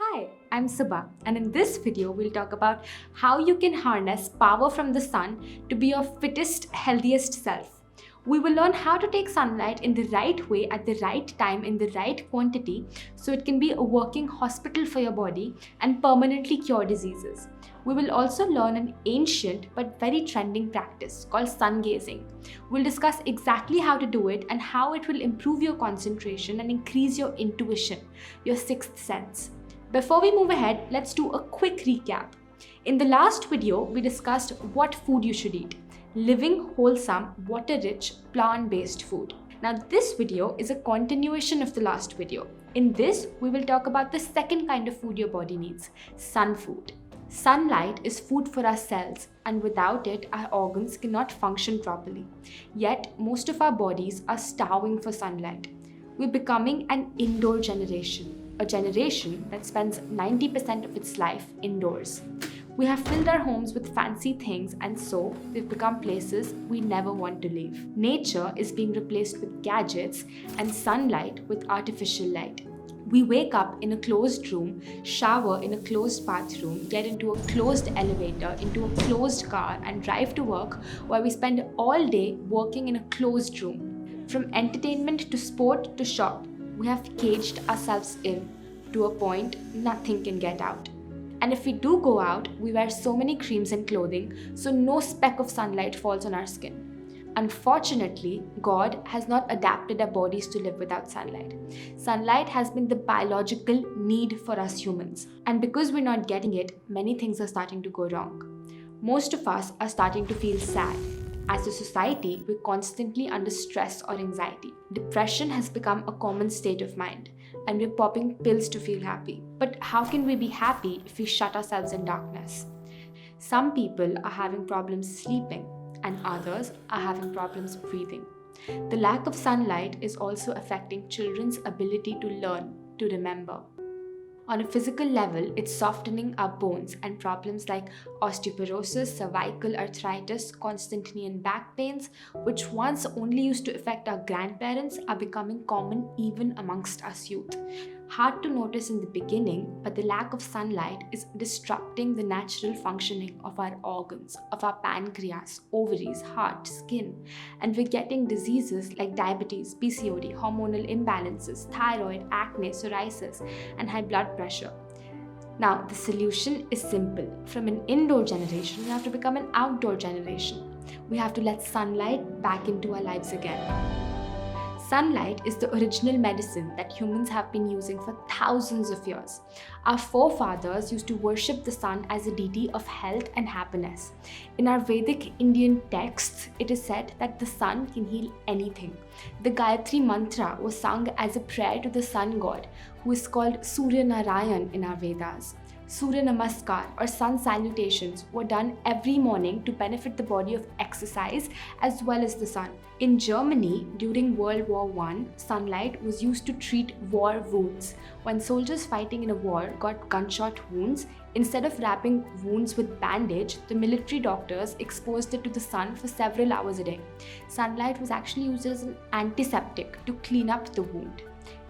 Hi, I'm Subah, and in this video, we'll talk about how you can harness power from the sun to be your fittest, healthiest self. We will learn how to take sunlight in the right way at the right time in the right quantity so it can be a working hospital for your body and permanently cure diseases. We will also learn an ancient but very trending practice called sun gazing. We'll discuss exactly how to do it and how it will improve your concentration and increase your intuition, your sixth sense. Before we move ahead, let's do a quick recap. In the last video, we discussed what food you should eat. Living, wholesome, water-rich, plant-based food. Now this video is a continuation of the last video. In this, we will talk about the second kind of food your body needs, sun food. Sunlight is food for our cells, and without it, our organs cannot function properly. Yet, most of our bodies are starving for sunlight. We're becoming an indoor generation. A generation that spends 90% of its life indoors. We have filled our homes with fancy things, and so they've become places we never want to leave. Nature is being replaced with gadgets and sunlight with artificial light. We wake up in a closed room, shower in a closed bathroom, get into a closed elevator, into a closed car, and drive to work, where we spend all day working in a closed room. From entertainment to sport to shop, we have caged ourselves in to a point nothing can get out. And if we do go out, we wear so many creams and clothing so no speck of sunlight falls on our skin. Unfortunately, God has not adapted our bodies to live without sunlight. Sunlight has been the biological need for us humans. And because we're not getting it, many things are starting to go wrong. Most of us are starting to feel sad. As a society, we're constantly under stress or anxiety. Depression has become a common state of mind, and we're popping pills to feel happy. But how can we be happy if we shut ourselves in darkness? Some people are having problems sleeping, and others are having problems breathing. The lack of sunlight is also affecting children's ability to learn, to remember. On a physical level, it's softening our bones, and problems like osteoporosis, cervical arthritis, constant knee and back pains, which once only used to affect our grandparents, are becoming common even amongst us youth. Hard to notice in the beginning, but the lack of sunlight is disrupting the natural functioning of our organs, of our pancreas, ovaries, heart, skin, and we're getting diseases like diabetes, PCOD, hormonal imbalances, thyroid, acne, psoriasis, and high blood pressure. Now, the solution is simple. From an indoor generation, we have to become an outdoor generation. We have to let sunlight back into our lives again. Sunlight is the original medicine that humans have been using for thousands of years. Our forefathers used to worship the sun as a deity of health and happiness. In our Vedic Indian texts, it is said that the sun can heal anything. The Gayatri mantra was sung as a prayer to the sun god, who is called Surya Narayan in our Vedas. Surya Namaskar or sun salutations were done every morning to benefit the body of exercise as well as the sun. In Germany, during World War I, sunlight was used to treat war wounds. When soldiers fighting in a war got gunshot wounds, instead of wrapping wounds with bandage, the military doctors exposed it to the sun for several hours a day. Sunlight was actually used as an antiseptic to clean up the wound.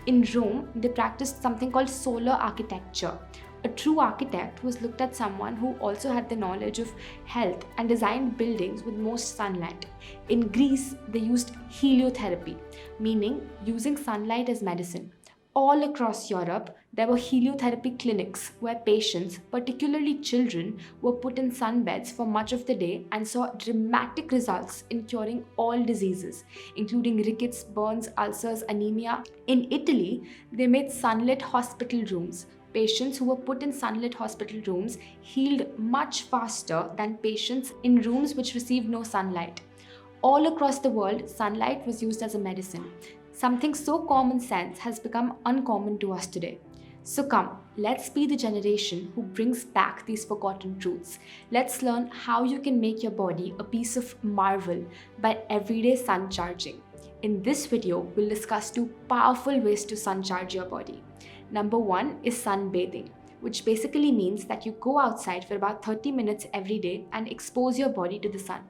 In Rome, they practiced something called solar architecture. A true architect was looked at someone who also had the knowledge of health and designed buildings with most sunlight. In Greece, they used heliotherapy, meaning using sunlight as medicine. All across Europe, there were heliotherapy clinics where patients, particularly children, were put in sunbeds for much of the day and saw dramatic results in curing all diseases, including rickets, burns, ulcers, anemia. In Italy, they made sunlit hospital rooms. Patients who were put in sunlit hospital rooms healed much faster than patients in rooms which received no sunlight. All across the world, sunlight was used as a medicine. Something so common sense has become uncommon to us today. So come, let's be the generation who brings back these forgotten truths. Let's learn how you can make your body a piece of marvel by everyday sun charging. In this video, we'll discuss 2 powerful ways to sun charge your body. Number 1 is sunbathing, which basically means that you go outside for about 30 minutes every day and expose your body to the sun.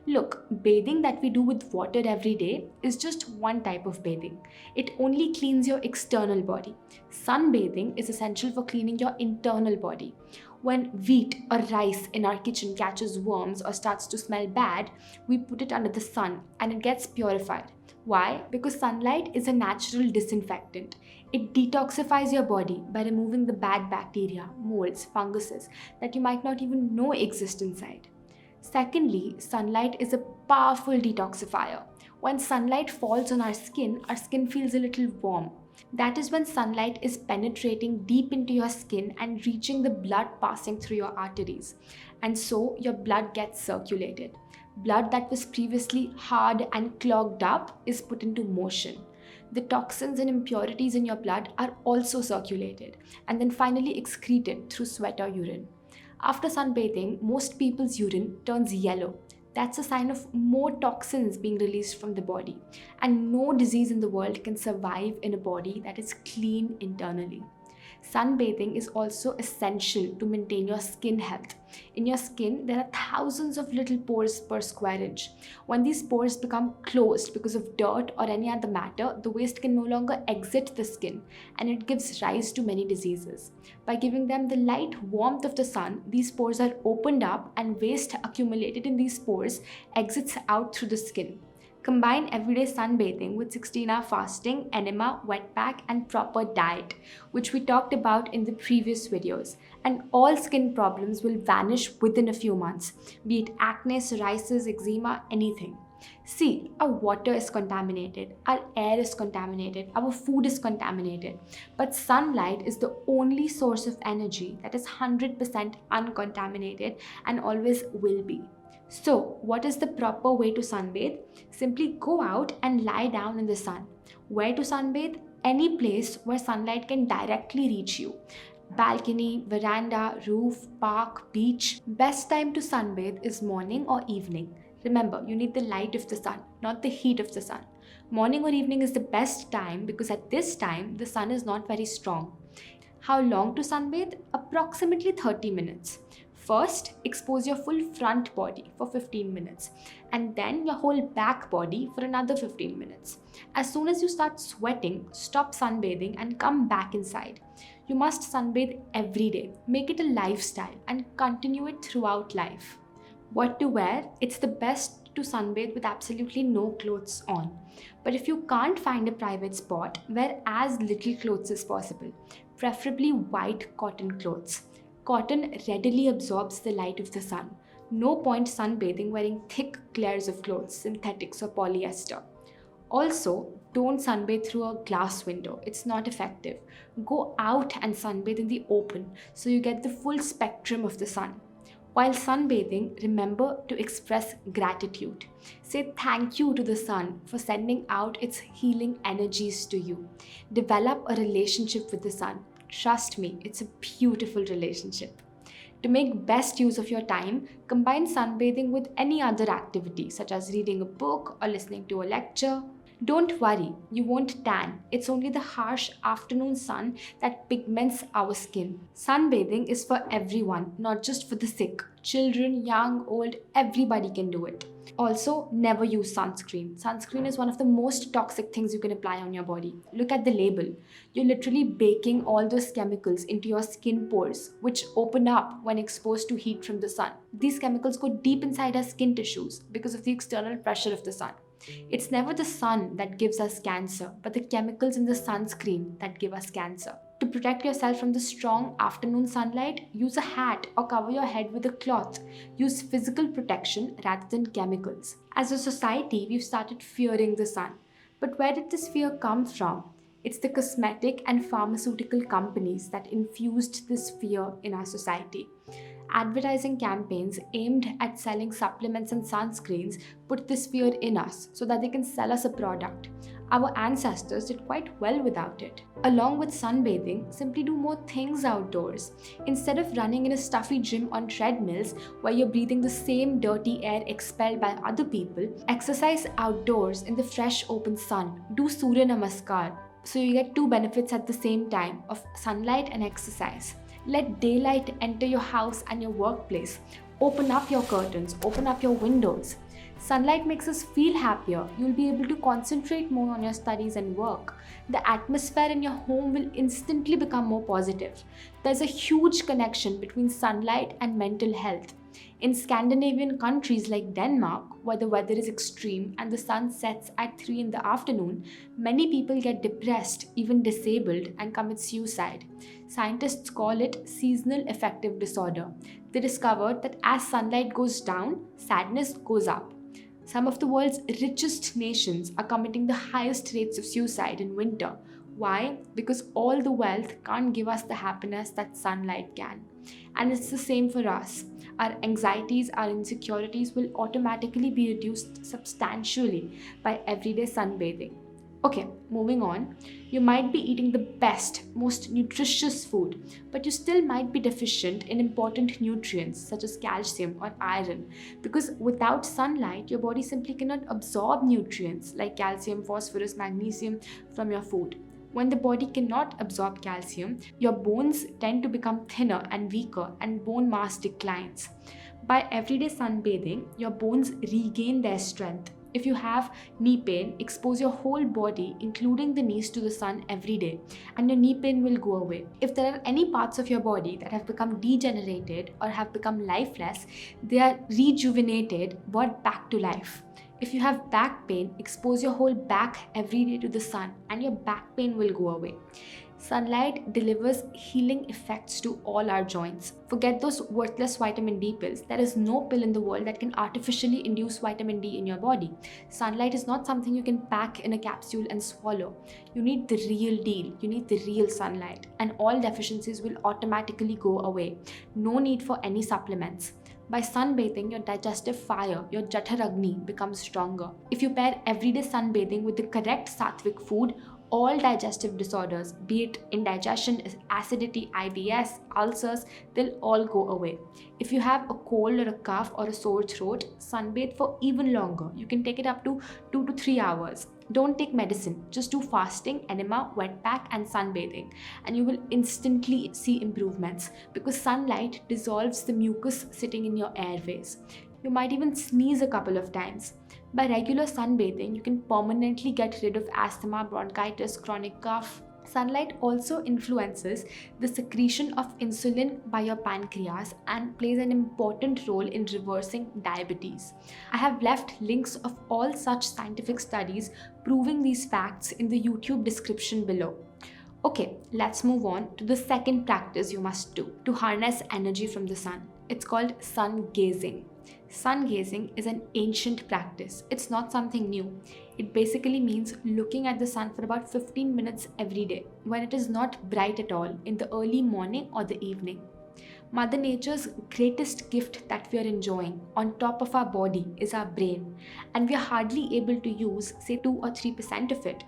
Look, bathing that we do with water every day is just one type of bathing. It only cleans your external body. Sunbathing is essential for cleaning your internal body. When wheat or rice in our kitchen catches worms or starts to smell bad, we put it under the sun and it gets purified. Why? Because sunlight is a natural disinfectant. It detoxifies your body by removing the bad bacteria, molds, funguses that you might not even know exist inside. Secondly, sunlight is a powerful detoxifier. When sunlight falls on our skin feels a little warm. That is when sunlight is penetrating deep into your skin and reaching the blood passing through your arteries. And so your blood gets circulated. Blood that was previously hard and clogged up is put into motion. The toxins and impurities in your blood are also circulated and then finally excreted through sweat or urine. After sunbathing, most people's urine turns yellow. That's a sign of more toxins being released from the body. And no disease in the world can survive in a body that is clean internally. Sunbathing is also essential to maintain your skin health. In your skin, there are thousands of little pores per square inch. When these pores become closed because of dirt or any other matter, the waste can no longer exit the skin and it gives rise to many diseases. By giving them the light warmth of the sun, these pores are opened up and waste accumulated in these pores exits out through the skin. Combine everyday sunbathing with 16-hour fasting, enema, wet pack, and proper diet, which we talked about in the previous videos. And all skin problems will vanish within a few months, be it acne, psoriasis, eczema, anything. See, our water is contaminated, our air is contaminated, our food is contaminated. But sunlight is the only source of energy that is 100% uncontaminated and always will be. So, what is the proper way to sunbathe? Simply go out and lie down in the sun. Where to sunbathe? Any place where sunlight can directly reach you. Balcony, veranda, roof, park, beach. Best time to sunbathe is morning or evening. Remember, you need the light of the sun, not the heat of the sun. Morning or evening is the best time because at this time, the sun is not very strong. How long to sunbathe? Approximately 30 minutes. First, expose your full front body for 15 minutes and then your whole back body for another 15 minutes. As soon as you start sweating, stop sunbathing and come back inside. You must sunbathe every day. Make it a lifestyle and continue it throughout life. What to wear? It's the best to sunbathe with absolutely no clothes on. But if you can't find a private spot, wear as little clothes as possible, preferably white cotton clothes. Cotton readily absorbs the light of the sun. No point sunbathing wearing thick layers of clothes, synthetics or polyester. Also, don't sunbathe through a glass window. It's not effective. Go out and sunbathe in the open so you get the full spectrum of the sun. While sunbathing, remember to express gratitude. Say thank you to the sun for sending out its healing energies to you. Develop a relationship with the sun. Trust me, it's a beautiful relationship. To make best use of your time, combine sunbathing with any other activity such as reading a book or listening to a lecture. Don't worry, you won't tan. It's only the harsh afternoon sun that pigments our skin. Sunbathing is for everyone, not just for the sick. Children, young, old, everybody can do it. Also, never use sunscreen. Sunscreen is one of the most toxic things you can apply on your body. Look at the label. You're literally baking all those chemicals into your skin pores, which open up when exposed to heat from the sun. These chemicals go deep inside our skin tissues because of the external pressure of the sun. It's never the sun that gives us cancer, but the chemicals in the sunscreen that give us cancer. To protect yourself from the strong afternoon sunlight, use a hat or cover your head with a cloth. Use physical protection rather than chemicals. As a society, we've started fearing the sun. But where did this fear come from? It's the cosmetic and pharmaceutical companies that infused this fear in our society. Advertising campaigns aimed at selling supplements and sunscreens put this fear in us so that they can sell us a product. Our ancestors did quite well without it. Along with sunbathing, simply do more things outdoors. Instead of running in a stuffy gym on treadmills where you're breathing the same dirty air expelled by other people, exercise outdoors in the fresh open sun. Do Surya Namaskar so you get two benefits at the same time of sunlight and exercise. Let daylight enter your house and your workplace. Open up your curtains, open up your windows. Sunlight makes us feel happier. You'll be able to concentrate more on your studies and work. The atmosphere in your home will instantly become more positive. There's a huge connection between sunlight and mental health. In Scandinavian countries like Denmark, where the weather is extreme and the sun sets at 3 in the afternoon, many people get depressed, even disabled, and commit suicide. Scientists call it seasonal affective disorder. They discovered that as sunlight goes down, sadness goes up. Some of the world's richest nations are committing the highest rates of suicide in winter. Why? Because all the wealth can't give us the happiness that sunlight can. And it's the same for us. Our anxieties, our insecurities will automatically be reduced substantially by everyday sunbathing. Okay, moving on. You might be eating the best, most nutritious food, but you still might be deficient in important nutrients such as calcium or iron, because without sunlight, your body simply cannot absorb nutrients like calcium, phosphorus, magnesium from your food. When the body cannot absorb calcium, your bones tend to become thinner and weaker, and bone mass declines. By everyday sunbathing, your bones regain their strength. If you have knee pain, expose your whole body, including the knees, to the sun every day, and your knee pain will go away. If there are any parts of your body that have become degenerated or have become lifeless, they are rejuvenated, brought back to life. If you have back pain, expose your whole back every day to the sun, and your back pain will go away. Sunlight delivers healing effects to all our joints. Forget those worthless vitamin D pills. There is no pill in the world that can artificially induce vitamin D in your body. Sunlight is not something you can pack in a capsule and swallow. You need the real deal. You need the real sunlight, and all deficiencies will automatically go away. No need for any supplements. By sunbathing, your digestive fire, your Jataragni, becomes stronger. If you pair everyday sunbathing with the correct sattvic food, all digestive disorders, be it indigestion, acidity, IBS, ulcers, they'll all go away. If you have a cold or a cough or a sore throat, sunbathe for even longer. You can take it up to 2 to 3 hours. Don't take medicine, just do fasting, enema, wet pack, and sunbathing, and you will instantly see improvements, because sunlight dissolves the mucus sitting in your airways. You might even sneeze a couple of times. By regular sunbathing, you can permanently get rid of asthma, bronchitis, chronic cough. Sunlight also influences the secretion of insulin by your pancreas and plays an important role in reversing diabetes. I have left links of all such scientific studies proving these facts in the YouTube description below. Okay, let's move on to the second practice you must do to harness energy from the sun. It's called sun gazing. Sun gazing is an ancient practice. It's not something new. It basically means looking at the sun for about 15 minutes every day when it is not bright at all, in the early morning or the evening. Mother Nature's greatest gift that we are enjoying on top of our body is our brain, and we are hardly able to use, say, 2 or 3% of it.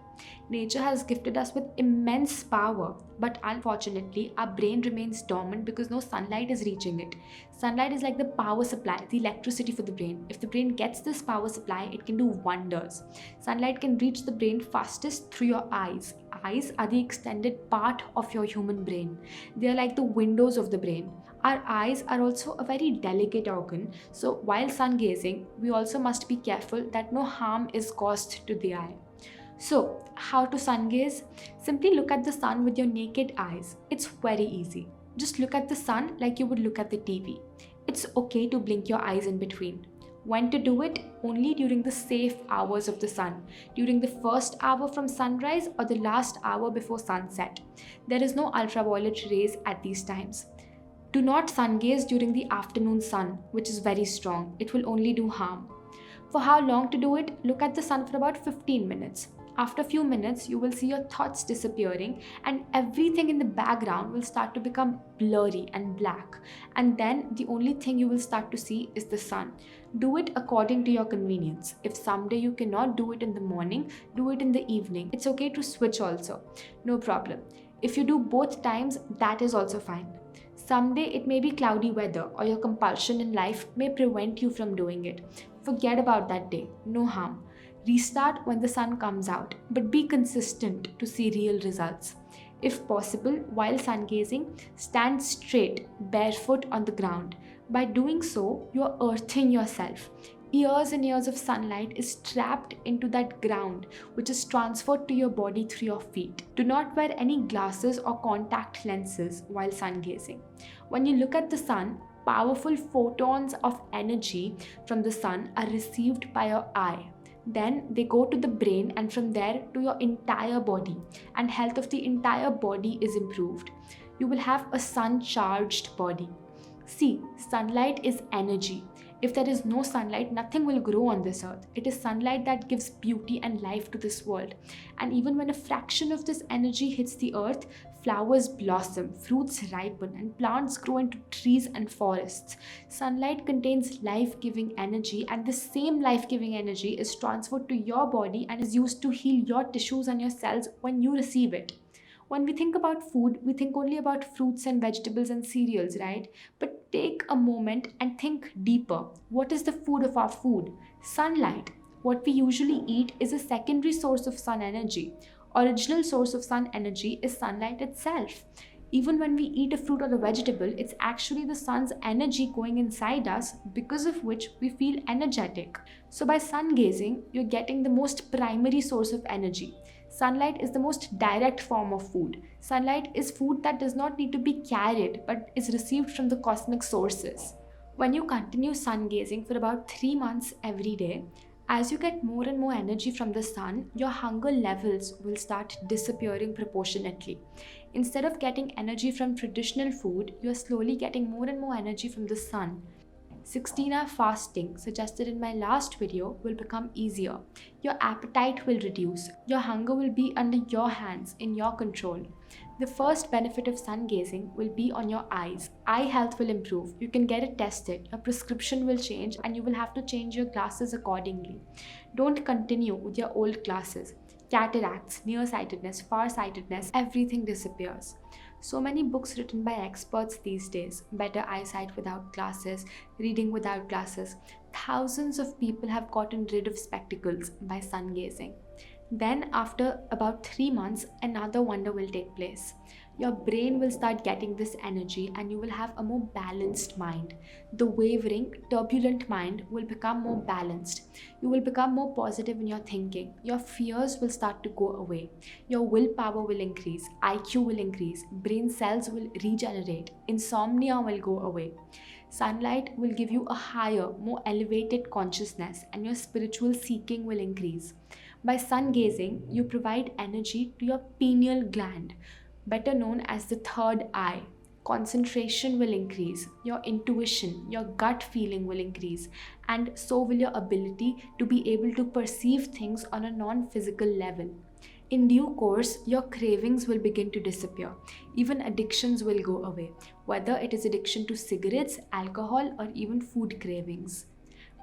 Nature has gifted us with immense power, but unfortunately, our brain remains dormant because no sunlight is reaching it. Sunlight is like the power supply, the electricity for the brain. If the brain gets this power supply, it can do wonders. Sunlight can reach the brain fastest through your eyes. Eyes are the extended part of your human brain. They are like the windows of the brain. Our eyes are also a very delicate organ, so while sun gazing, we also must be careful that no harm is caused to the eye. So, how to sun gaze? Simply look at the sun with your naked eyes. It's very easy. Just look at the sun like you would look at the TV. It's okay to blink your eyes in between. When to do it? Only during the safe hours of the sun, during the first hour from sunrise or the last hour before sunset. There is no ultraviolet rays at these times. Do not sun gaze during the afternoon sun, which is very strong. It will only do harm. For how long to do it? Look at the sun for about 15 minutes. After a few minutes, you will see your thoughts disappearing and everything in the background will start to become blurry and black. And then the only thing you will start to see is the sun. Do it according to your convenience. If someday you cannot do it in the morning, do it in the evening. It's okay to switch also. No problem. If you do both times, that is also fine. Someday it may be cloudy weather or your compulsion in life may prevent you from doing it. Forget about that day. No harm. Restart when the sun comes out, but be consistent to see real results. If possible, while sun gazing, stand straight, barefoot on the ground. By doing so, you are earthing yourself. Years and years of sunlight is trapped into that ground, which is transferred to your body through your feet. Do not wear any glasses or contact lenses while sun gazing. When you look at the sun, powerful photons of energy from the sun are received by your eye. Then they go to the brain and from there to your entire body, and health of the entire body is improved. You will have a sun charged body. See, sunlight is energy. If there is no sunlight, nothing will grow on this earth. It is sunlight that gives beauty and life to this world. And even when a fraction of this energy hits the earth, flowers blossom, fruits ripen, and plants grow into trees and forests. Sunlight contains life-giving energy, and the same life-giving energy is transferred to your body and is used to heal your tissues and your cells when you receive it. When we think about food, we think only about fruits and vegetables and cereals, right? But take a moment and think deeper. What is the food of our food? Sunlight. What we usually eat is a secondary source of sun energy. Original source of sun energy is sunlight itself. Even when we eat a fruit or a vegetable, it's actually the sun's energy going inside us, because of which we feel energetic. So by sun gazing, you're getting the most primary source of energy. Sunlight is the most direct form of food. Sunlight is food that does not need to be carried but is received from the cosmic sources. When you continue sun gazing for about 3 months every day, as you get more and more energy from the sun, your hunger levels will start disappearing proportionately. Instead of getting energy from traditional food, you're slowly getting more and more energy from the sun. 16-hour fasting, suggested in my last video, will become easier. Your appetite will reduce. Your hunger will be under your hands, in your control. The first benefit of sun gazing will be on your eyes. Eye health will improve. You can get it tested. Your prescription will change and you will have to change your glasses accordingly. Don't continue with your old glasses. Cataracts, nearsightedness, farsightedness, everything disappears. So many books written by experts these days: Better Eyesight Without Glasses, Reading Without Glasses. Thousands of people have gotten rid of spectacles by sun gazing. Then after about 3 months, another wonder will take place. Your brain will start getting this energy and you will have a more balanced mind. The wavering, turbulent mind will become more balanced. You will become more positive in your thinking. Your fears will start to go away. Your willpower will increase. IQ will increase. Brain cells will regenerate. Insomnia will go away. Sunlight will give you a higher, more elevated consciousness, and your spiritual seeking will increase. By sun gazing, you provide energy to your pineal gland, better known as the third eye. Concentration will increase, your intuition, your gut feeling will increase, and so will your ability to be able to perceive things on a non-physical level. In due course, your cravings will begin to disappear. Even addictions will go away, whether it is addiction to cigarettes, alcohol, or even food cravings.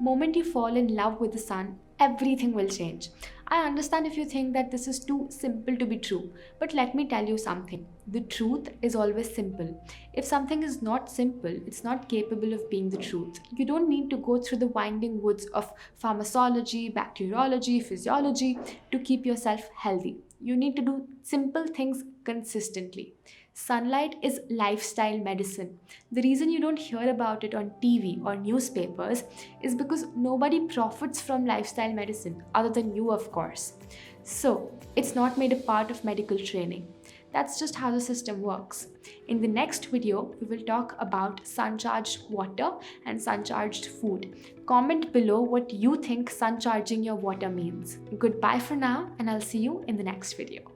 Moment you fall in love with the sun, everything will change. I understand if you think that this is too simple to be true, but let me tell you something. The truth is always simple. If something is not simple, it's not capable of being the truth. You don't need to go through the winding woods of pharmacology, bacteriology, physiology to keep yourself healthy. You need to do simple things consistently. Sunlight is lifestyle medicine. The reason you don't hear about it on TV or newspapers is because nobody profits from lifestyle medicine other than you, of course. So, it's not made a part of medical training. That's just how the system works. In the next video, we will talk about sun-charged water and sun-charged food. Comment below what you think sun-charging your water means. Goodbye for now, and I'll see you in the next video.